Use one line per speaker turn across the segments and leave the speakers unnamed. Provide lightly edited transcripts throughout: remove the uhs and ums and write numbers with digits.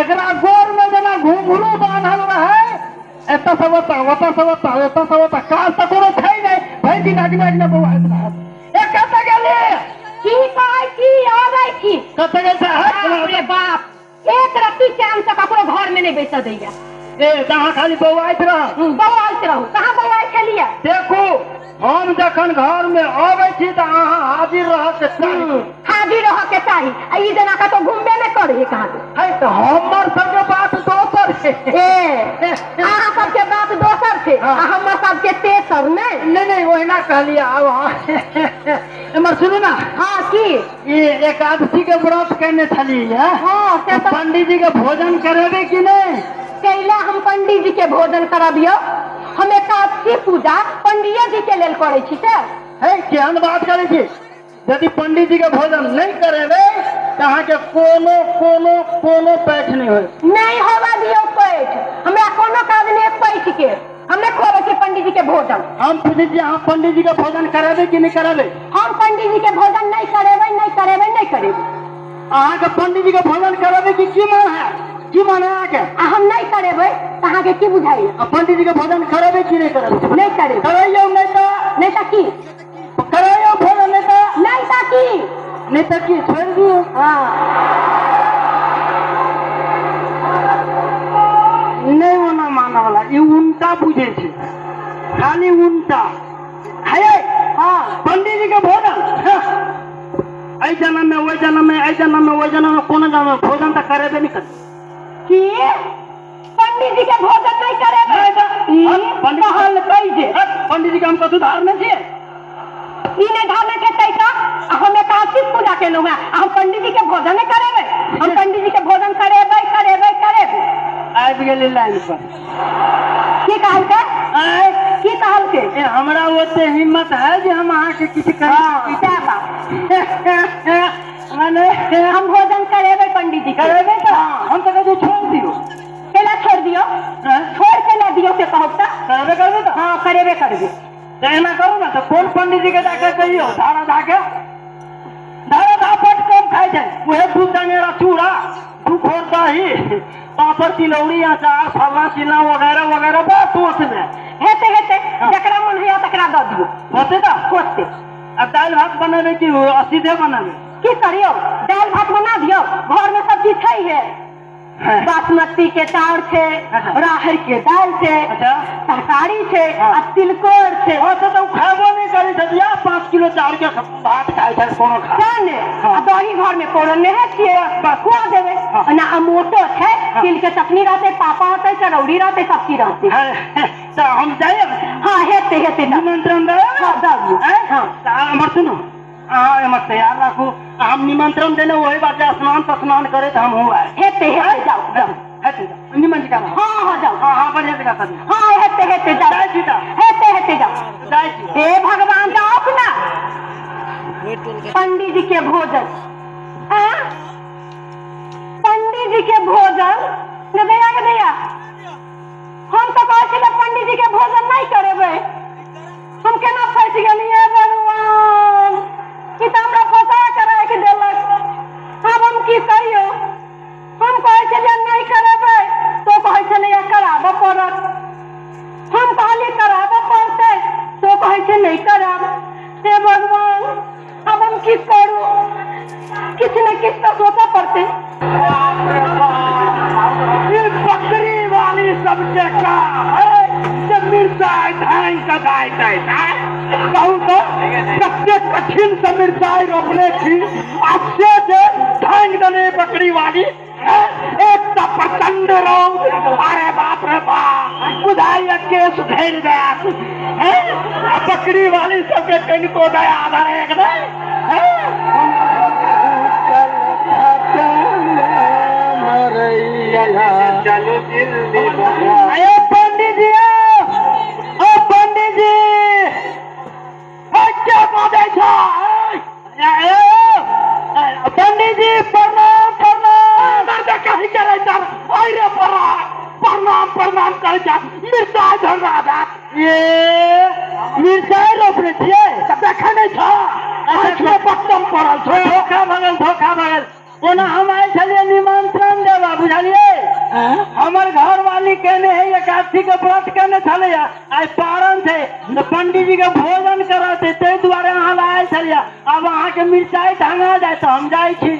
एकरा गोर में जना घुंघरू बांधल रहे एता सब काल तक कोनो छै नै भई दिन अगने बौआइत रहत ए कत गेली
की कहै छी आबै छी
कत गेल छै
अरे बाप एक रत्ती चांद से ककरो घर में नहीं बैठ दैया
ए जहाँ खाली बौआइत रह
बौआइत रहू कहाँ बौआइत छलिए
देखू हम जखन घर में आबै छी त अहाँ हाजिर रह के चाही
हाजिर रह के चाही आ ई जना का तो घूमबे नहीं करे कहाँ
है तो हमर सबके बात दोसर छै
ए अहाँ सबके बात दोसर छै आ हमर सबके तेसर नहीं
नहीं ओहिना कहलिए अब एमर सुनू ना
हाँ की
ये एकादशी के व्रत करने छली है
हाँ से तो
पंडित जी के भोजन करेबे कि नहीं
कैला हम पंडित जी के भोजन करबियो हम एकादशी पूजा पंडित जी के लेल करे छी से
है केहन बात करे छी यदि पंडित जी के भोजन नहीं करेबे तो अहाँ के कोनो पैठ नहीं होय
नहीं होवा दियो पैठ हमरा कोनो काज नहीं पैठ के हमने खोबे छी पंडित जी के भोजन
हम पूछे छी अहाँ पंडित जी के भोजन करेबे कि नहीं करेबे
हम पंडित जी के भोजन नहीं करेबे
अहाँ के पंडित जी के भोजन करेबे की मन है की मन है आके
हम नहीं करेबे तो अहाँ के की बुझाइए
पंडित जी के भोजन करेबे कि नहीं करेबे
नहीं करेबे
कराइयो नहीं तो
की
कराइयो भोजन
नहीं तो की
छोड़ दियो
हाँ
नहीं होना माना वाला ये उल्टा बुझे छे खाली उल्टा है
हाँ
पंडित जी के भोजन ऐ जन्म में वही जन्म में ऐ जन्म में वही जन्म में कौन जन्म में भोजन तो करेबे नहीं करे
की पंडित जी के भोजन नहीं करेबे
पंडित जी के हम कथु धारने छिए
इने धारने के तैका हम एकादशी पूजा केलु है हम पंडित जी के भोजन नहीं करेबे हम पंडित जी के भोजन करेबे
आबि गेली लाइन पर
की कहल के
ए हमरा ओते हिम्मत है जे हम अहाँ के किछ
माने हम भोजन करेबे पंडित जी
करेबे तो हम तो कहते छोड़ दियो
केला छोड़ दियो छोड़ के ना दियो के कहब त
करबे तो
हां करेबे
ऐना करू ना तो कौन पंडित जी के जाके कहियो धारा धापट कम खाई जाए वह दूध जनेरा चूड़ा दू घोर दही पापड़ तिलौरी अचार फलना चिल्ला वगैरह बस सोच में
हेते जकरा मन है तकरा द दियो
होते तो
होते
अब दाल भात बनाबे कि सीधे बनाबे
की करियो दाल भात बना दियो घर में सब चीज है बासमती के चाउर छे राहर के दाल छे तरकारी छे आ तिलकोर छे
तो खाबो नहीं करे छदिया 5 किलो चाउर के भात खाइ छै कोनो खा
जाने आ दही घर में कोरन ने है छे बस खा देबे ना मोटो छे तिल के चटनी रहते पापा होते चरौड़ी रहते सब चीज रहते
तो हम जाए
हां हेते
निमंत्रण दे
हां दबू हां
हमर सुनो हाँ एमर तैयार रखू हम निमंत्रण देने वही बात स्नान करे तो हम हुआ
हेते जाओ
निमंत्रण
हाँ जाओ
हाँ बढ़िया जगह कर
हाँ हेते जाओ हेते जाओ हे भगवान जाओ ना पंडित जी के भोजन पंडित जी के भोजन गया हम तो कहते पंडित जी के भोजन नहीं करेबे हम केना फंस गेलिए भगवान कि हमरा फंसा कर रख देलक अब हम की करियो हम कहे छलिए नहीं करेबे तो कहे छलिए कराबे पड़त हम कहलिए कराबे पड़ते तो कहे छै नहीं कराब हे भगवान अब हम की करू किछ न किछ तो सोचा पड़ते
ये बकरी वाली सबसे का मिर्चाई धान का गाय कहूँ तो सबसे कठिन से मिर्चाई रोपने थी अच्छे से धान दने बकरी वाली एक तो प्रचंड रोग अरे बाप रे बाप बुधाई केस घेर गया बकरी वाली सबके कहीं को दया आधार है चलो पंडित जी पंडित जी क्या बात है पंडित जी प्रणाम कहीं करे अरे प्रणाम करे मिर्चाई धर रहा ये मिर्चाई रोपने छे देखा नहीं था पट्टम पड़ल धोखा भगल ओना हम आए छलिए निमंत्रण देवा बुझलिए हमनी कहने है एकादशी के व्रत करने चले आज पारण थे तो पंडित जी के भोजन करते ते द्वारे अहाँ लाए चलिए अब अहाँ के मिर्चाई ढंगा जाए तो हम जाए छी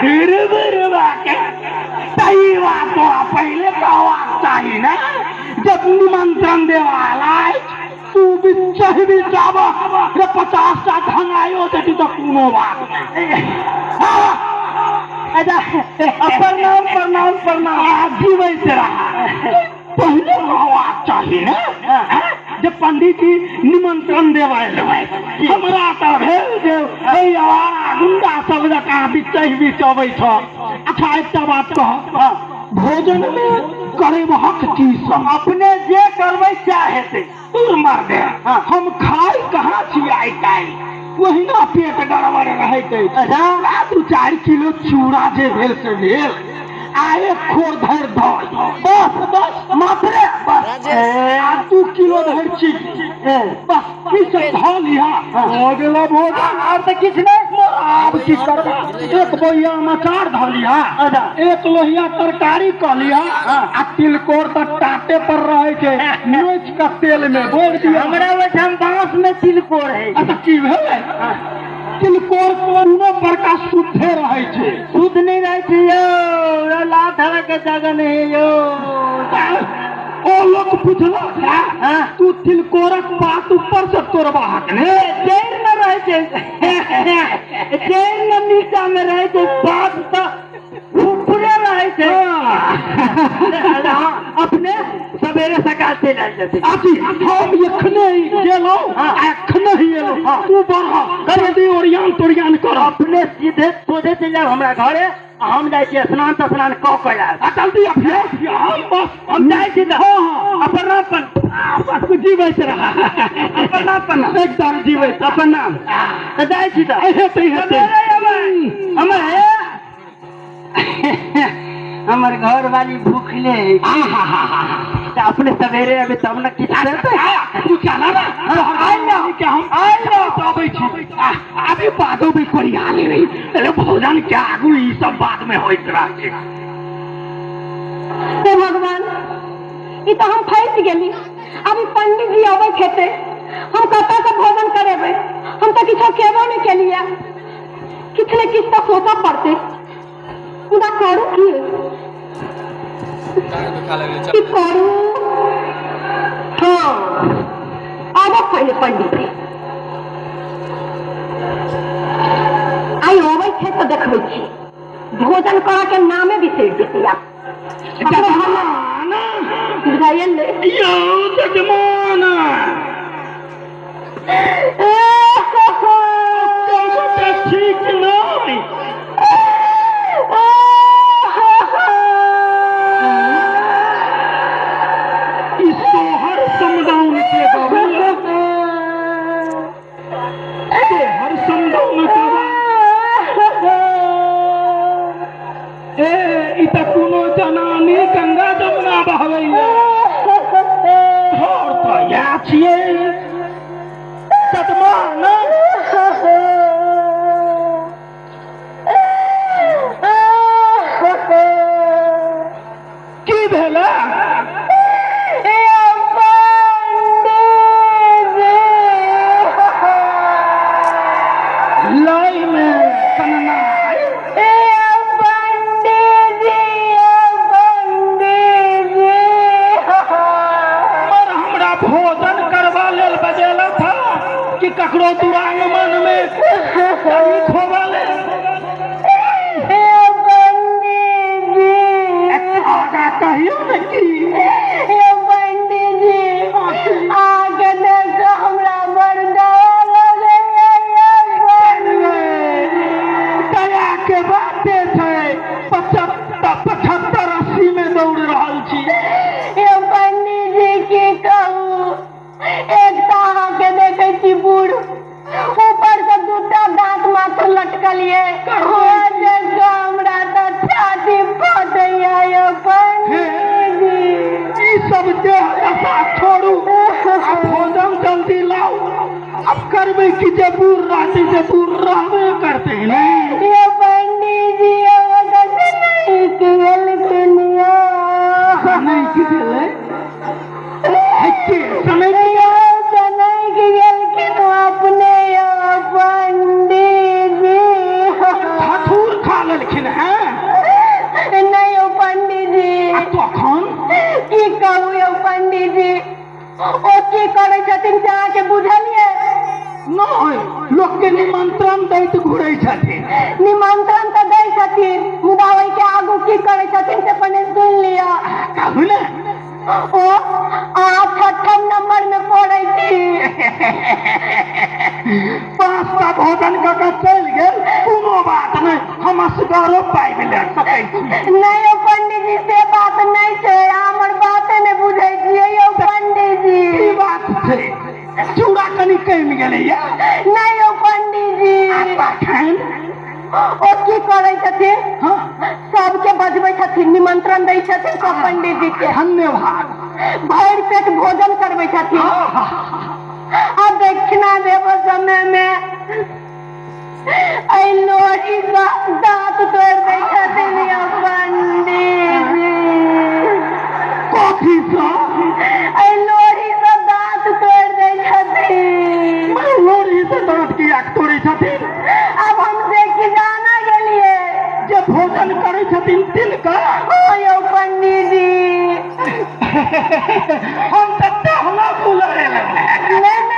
धीरे धीरे सही बात तो पहले कहवा चाहिए ना जब निमंत्रण देवाला तू भी चाहे भी जाब 50 टा ढंगायो देती तो कोनो बात नहीं प्रणाम प्रणाम प्रणाम जीवन से रहा पहले आवाज चाहिए ना जब पंडित जी निमंत्रण देवाए हमरा तो भेज दे गुंडा सब जका बीच अबै छ अच्छा एक बात कह भोजन में करे हक चीज सब अपने जे करबै चाहे तू मार दे हम खाई कहाँ छी आई काई वही ना पेट गड़बड़ रहे 2-4 किलो चूड़ा जे भेल से भेल आए खोर धर बस बस मात्रे बस 2 किलो धर चीज बस किस धो लिया अगला भोजन और तो किछ नहीं अब की कर एक बोइया में 4 धो लिया एक लोहिया तरकारी क लिया आ तिलकोर तक टाटे पर रहे छे नोच का तेल में बोल दिया हमरा ओठम बांस में तिलकोर है अच्छा की भेलै तिलकोर कोनो प्रकार शुद्धे रहे छे शुद्ध नहीं रहे छे यो लात हवा के जगह नहीं यो ओ लोग पूछला तू तिलकोरक बात ऊपर से तोड़वा हक ने जैन में रहे छे जैन में नीचा में रहे छे बात तो ऊपरे रहे छे अपने सवेरे सकाल से लग जाते आती हम एखने गेलो एखने ही एलो तू बढ़ा कर दी ओरियान कर अपने सीधे सोझे चल जाओ हमरा घरे हम जाए छी स्नान क के आ जल्दी अपने हम बस हम जाए छी हां अपनापन बस जीवे से रहा अपनापन एकदम जीवे अपन नाम त जाए छी त हेते हमर घर वाली भूखले अपने सवेरे अभी तब न किछ तू चला ना के हम आबै छी अभी बादो भी कोई आ ले रही अरे भोजन क्या आगू ई सब बाद में होइत रहे
हे भगवान ई तो हम फंस गेली अभी पंडित जी आबै खेते हम कतऽ से भोजन करेबै हम तो किछो खेबो नहीं केलिए किछ ने किछ तो सोचा पड़ते उदा करू की करू हाँ आबो पहले पंडित जी आई अबै छै तो देखबै छी भोजन करा के नामे बिसरि जेतै बुझाइल यौ जजमान ठीक नहीं हर समदाउन के हर समदाउन ई त कोनो जनानी गंगा जमुना बहबै और तो या छिए जजमान की भेला लाई में कन्ना और हमरा भोजन करवा लेल बजेला था कि ककरो दुरागमन में खोवा ले आगा कहियो न की पंडित जी आगे देखो हमरा बरदाया
दया के बाते छै 75-80 में दौड़ रहल छी
पंडित जी की कहू एक ताहा के देखे छी बूढ़ ऊपर से 2टा दांत मात्र लटकलिए हमरा तो छाती फटैया यो पंडित जी
ई सब देह छोड़ू भोजन जल्दी लाओ अब करबै कि जे बूढ़ रहते जे बूढ़ रहबे करते हैं
ये पंडित जी वो तो नहीं कियल दुनिया
लोग के निमंत्रण दैत घुरै छथिन।
निमंत्रण तो दै छथिन मुदा ओहि के आगू की करै छथिन से पहिने सुन लिअ।
कहू ने
ओ अहाँ 6ठम नंबर में पढ़ै छी।
5टा भोजन कऽ के चलि गेल, कोनो बात नहीं, हम असगरो पाबि ले सकै छी।
नहीं यौ पंडित जी से बात नहीं छै, हमर बाते नहीं बुझै छियै यौ पंडित जी।
की बात छै? चूड़ा कनि कमि गेलैया।
नहीं यौ पंडित जी
तखन
ओ की करै छथिन,
हाँ
सबके बजबै छथिन, निमंत्रण दै छथिन सब पंडित जी के,
धन्यवाद।
भरि पेट भोजन करबै छथिन। आ दक्षिणा देव समय में लोरी का दांत तोड़ दै छथिन यौ पंडित जी।
कथी सँ?
लोरी का दांत तोड़ दै छथिन।
लोरी से दांत किया तोड़ै छथिन?
अब हम देखी जाना गेलिए
जे भोजन करै छथिन तिनका।
ओ यौ पंडित जी
हम तऽ टहला बुलाए लगलै।
नहीं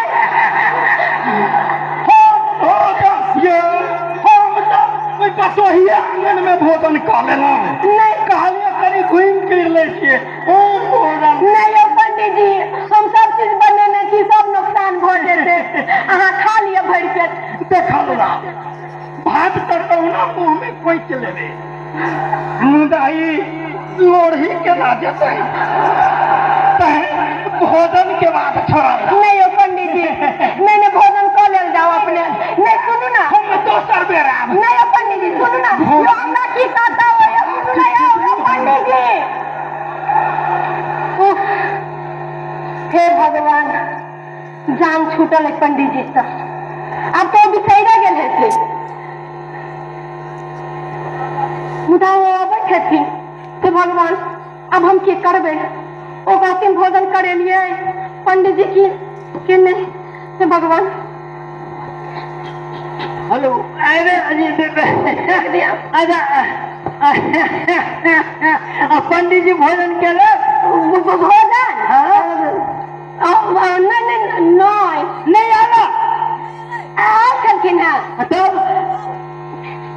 ओहि पसोहिए आंगन में भोजन कऽ लेलहुँ।
नहीं
कहलिए कनि घुमि फिर लै छियै। भोजन
नहीं यौ पंडित जी, हम सब चीज बनेने छी, सब नुकसान भऽ जेतै, अहाँ खा लिअ भरि पेट।
देखल भात तऽ कहुना मुँह में खोइच लेबै, मुदा ई लोढ़ी केना जेतै? भोजन के बाद छोड़ा।
नहीं यौ पंडित जी, नहीं भोजन कऽ लेल जाओ अपने। नहीं सुनू ना,
हम दोसर बेर आब।
नहीं यौ पंडित जी सुनू ना, यौ हमरा की कहता हो यौ, सुनू ना यौ पंडित जी। उफ, हे भगवान, जान छूटल है पंडित जी से। अब तो बिसैरे गेल हेतै, मुदा ओ अबै छथिन। हे भगवान, अब हम की करबै? ओ बातिन भोजन करेलिए पंडित जी की नहीं। हे भगवान,
हेलो, अरे अजीत
रख दिया।
पंडित जी भोजन केले?
भोजन नहीं
आला
आयल छलखिन हैं।
तब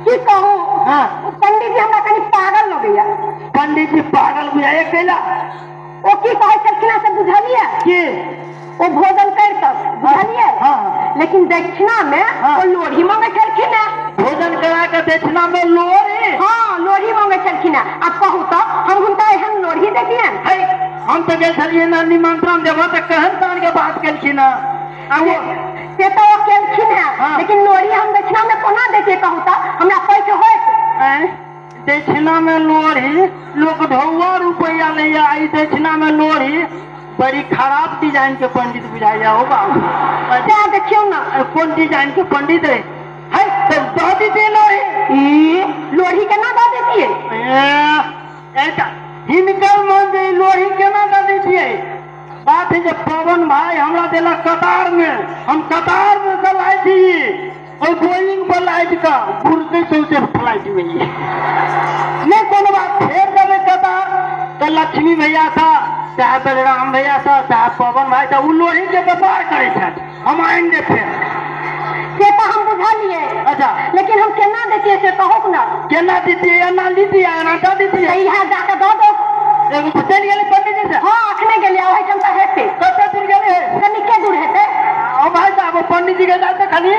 की कहूँ,
हाँ
पंडित जी हमरा कनि पागल लगैया।
पंडित जी पागल बुझाइए कैला?
ओ की कहै छलखिन से बुझलिए?
की
ओ भोजन करितौ बुझलिए,
हाँ
लेकिन दक्षिणा में
हाँ।
ओ लोढ़ी मांगे छलखिन हैं।
भोजन करा के दक्षिणा में लोढ़ी?
हाँ लोढ़ी मांगे छलखिन हैं। अब कहू तो हम हुनका एहन लोढ़ी देतियन?
हम तो गेल छलियै ना निमंत्रण देबो तऽ कहन तान के बात केलखिन
से तो वो केलखिन हैं,
हाँ।
लेकिन लोढ़ी हम दक्षिणा में कोना देतियै कहू तो? हमरा पैठ होइत।
दक्षिणा में लोढ़ी लोग ढौआ रुपया लैया, आई दक्षिणा में लोढ़ी बड़ी खराब डिजाइन के पंडित बुझाइया हो बाबू।
क्या देखियो ना,
कौन डिजाइन के पंडित है? तो दऽ दीजिए लोढ़ी।
लोढ़ी केना दऽ देतियै?
हिनकर मन जे लोढ़ी केना दऽ दीजिए? बात है जब पवन भाई हमरा देला कतार में, हम कतार में चलाए थी और बोइंग पर लाइट का घूरते चलते फ्लाइट में नहीं कोनो बात, फेर देवे कतार तो लक्ष्मी भैया था, चाहे बलराम भैया था, चाहे पवन भाई था, वो लोढ़ी के व्यापार करे थे, हम आएंगे फिर।
से तो हम बुझलिए,
अच्छा
लेकिन हम केना देतियै से कहू ना।
केना दीजिए? एना लीजिए, एना दऽ दीजिए।
यहाँ जाके दऽ दो।
एगो चलि गेलै पंडित जी से?
हाँ अखने गेलियै, ओहिठाम तऽ हेतै।
कते दूर गेलै?
कनिके दूर हेतै।
भाई साहब पंडित जी के जाते खाली